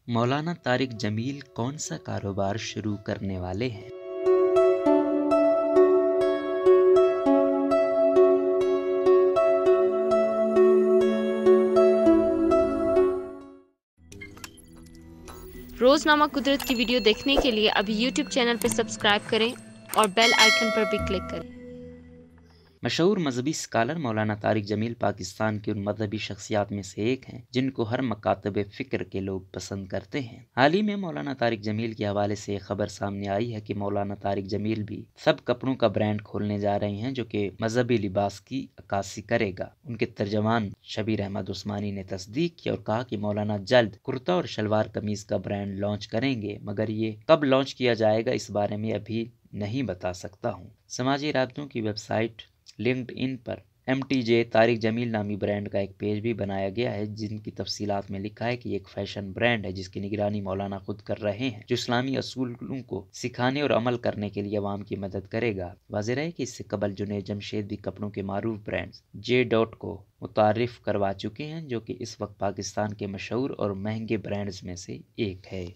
मौलाना तारिक जमील कौन सा कारोबार शुरू करने वाले हैं? रोजनामा कुदरत की वीडियो देखने के लिए अभी YouTube चैनल पर सब्सक्राइब करें और बेल आइकन पर भी क्लिक करें। मशहूर मजहबी स्कॉलर मौलाना तारिक जमील पाकिस्तान के उन मजहबी शख्सियात में से एक हैं जिनको हर मकातब फ़िक्र के लोग पसंद करते हैं। हाल ही में मौलाना तारिक जमील के हवाले से एक खबर सामने आई है कि मौलाना तारिक जमील भी सब कपड़ों का ब्रांड खोलने जा रहे हैं जो कि मजहबी लिबास की अक्कासी करेगा। उनके तर्जमान शबीर अहमद उस्मानी ने तस्दीक की और कहा कि मौलाना जल्द कुर्ता और शलवार कमीज का ब्रांड लॉन्च करेंगे, मगर ये कब लॉन्च किया जाएगा इस बारे में अभी नहीं बता सकता हूँ। समाजी राब्तों की वेबसाइट लिंक्डइन पर MTJ तारिक जमील नामी ब्रांड का एक पेज भी बनाया गया है जिनकी तफसीलात में लिखा है कि एक फैशन ब्रांड है जिसकी निगरानी मौलाना खुद कर रहे हैं, जो इस्लामी असूलों को सिखाने और अमल करने के लिए अवाम की मदद करेगा। वाज़ेह है कि इससे कबल जुनैद जमशेद भी कपड़ों के मारूफ ब्रांड्स J. को मुतारिफ करवा चुके हैं, जो कि इस वक्त पाकिस्तान के मशहूर और महंगे ब्रांड्स में से एक है।